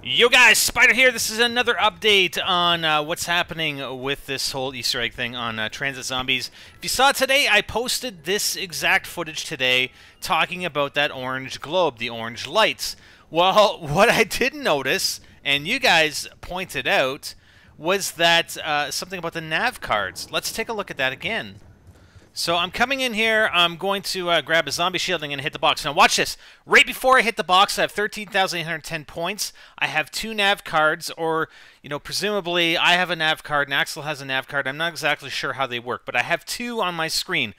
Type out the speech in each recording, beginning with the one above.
Yo guys, Spider here. This is another update on what's happening with this whole Easter egg thing on Transit Zombies. If you saw today, I posted this exact footage today talking about that orange globe, the orange lights. Well, what I didn't notice, and you guys pointed out, was that something about the nav cards. Let's take a look at that again. So I'm coming in here, I'm going to grab a zombie shield, and I'm going to hit the box. Now watch this. Right before I hit the box, I have 13,810 points. I have 2 nav cards, or, presumably I have a nav card and Axel has a nav card. I'm not exactly sure how they work, but I have 2 on my screen.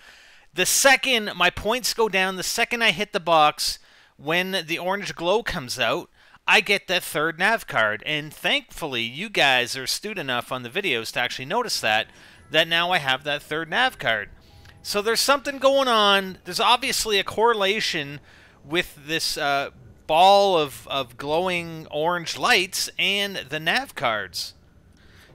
The second my points go down, the second I hit the box, when the orange glow comes out, I get that 3rd nav card. And thankfully, you guys are astute enough on the videos to actually notice that now I have that 3rd nav card. So there's something going on. There's obviously a correlation with this ball of glowing orange lights and the nav cards.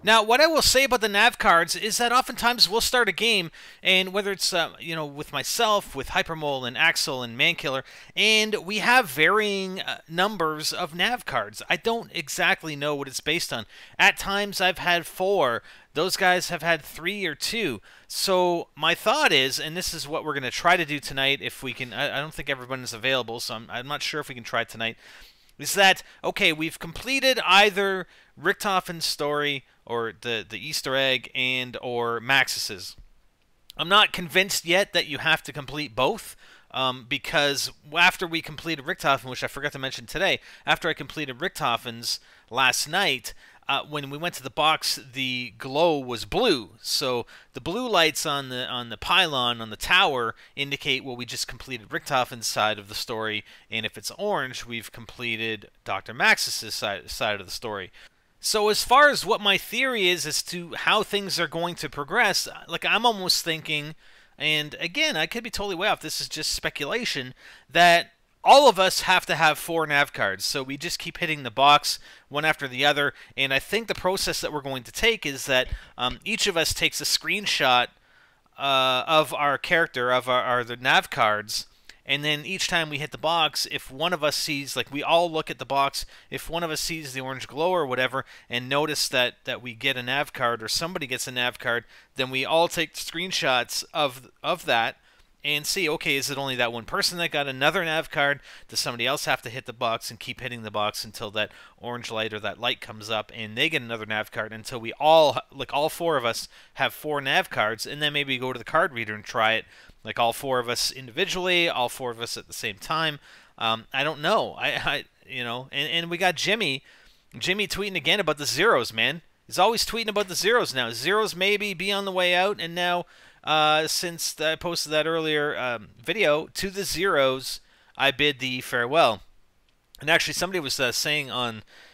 Now, what I will say about the nav cards is that oftentimes we'll start a game, and whether it's with myself, with Hypermole and Axel and Mankiller, and we have varying numbers of nav cards. I don't exactly know what it's based on. At times I've had 4. Those guys have had 3 or 2. So my thought is, and this is what we're going to try to do tonight if we can. I don't think everyone is available, so I'm not sure if we can try it tonight. Is that, okay, we've completed either Richtofen's story or the Easter egg and or Maxis's. I'm not convinced yet that you have to complete both, because after we completed Richthofen, which I forgot to mention today, after I completed Richtofen's last night, when we went to the box, the glow was blue. So the blue lights on the pylon on the tower indicate, well, we just completed Richtofen's side of the story, and if it's orange, we've completed Dr. Maxis's side of the story. So as far as what my theory is as to how things are going to progress, like I'm almost thinking, and again, I could be totally way off, this is just speculation, that all of us have to have 4 nav cards. So we just keep hitting the box one after the other, and I think the process that we're going to take is that each of us takes a screenshot of our character, of the nav cards, and then each time we hit the box, if one of us sees, like we all look at the box, if one of us sees the orange glow or whatever and notice that we get a nav card or somebody gets a nav card, then we all take screenshots of that and see, okay, is it only that one person that got another nav card? Does somebody else have to hit the box and keep hitting the box until that orange light or that light comes up and they get another nav card until we all, like all 4 of us, have 4 nav cards, and then maybe go to the card reader and try it, like all 4 of us individually, all 4 of us at the same time. I don't know. And we got Jimmy tweeting again about the zeros, man. He's always tweeting about the zeros now. Zeros maybe be on the way out, and now since I posted that earlier video, to the zeros, I bid thee farewell. And actually, somebody was saying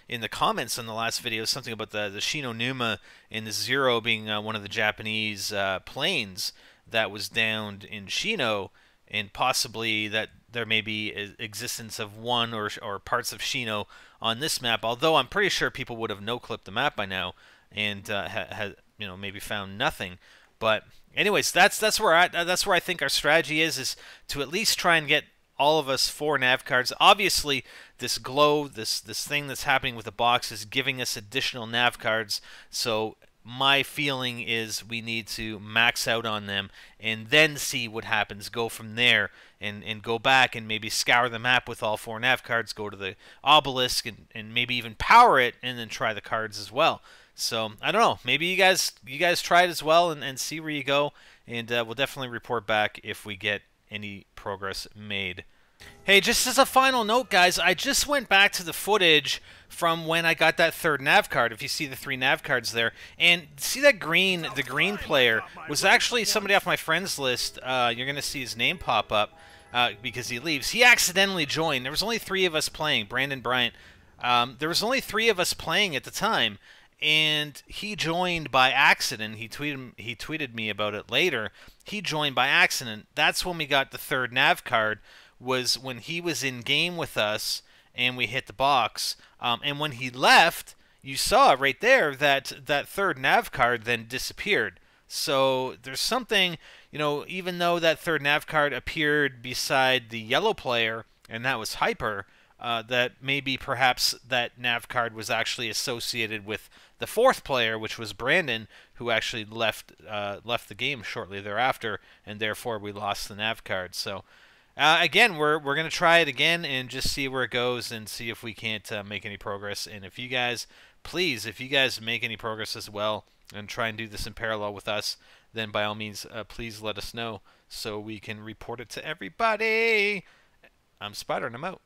in the comments on the last video something about the Shino Numa and the Zero being one of the Japanese planes that was downed in Shino, and possibly that there may be existence of one or parts of Shino on this map. Although I'm pretty sure people would have no-clipped the map by now and had maybe found nothing. But anyways, that's where I think our strategy is to at least try and get all of us 4 nav cards. Obviously, this glow, this thing that's happening with the box is giving us additional nav cards. So my feeling is we need to max out on them and then see what happens. Go from there and go back and maybe scour the map with all 4 nav cards. Go to the obelisk and maybe even power it and then try the cards as well. So I don't know. Maybe you guys try it as well and see where you go. And we'll definitely report back if we get any progress made. Hey, just as a final note, guys, I just went back to the footage from when I got that 3rd nav card. If you see the 3 nav cards there, and see that the green player was actually somebody off my friends list. You're going to see his name pop up because he leaves. He accidentally joined. There was only 3 of us playing. Brandon Bryant. There was only 3 of us playing at the time. And he joined by accident. He tweeted me about it later. He joined by accident. That's when we got the 3rd nav card, was when he was in game with us and we hit the box. And when he left, you saw right there that 3rd nav card then disappeared. So there's something, even though that 3rd nav card appeared beside the yellow player, and that was Hyper, that maybe perhaps that nav card was actually associated with the fourth player, which was Brandon, who actually left the game shortly thereafter, and therefore we lost the nav card. So again, we're gonna try it again and just see where it goes and see if we can't make any progress. And if you guys, please, if you guys make any progress as well and try and do this in parallel with us, then by all means, please let us know so we can report it to everybody. I'm Spider and I'm out.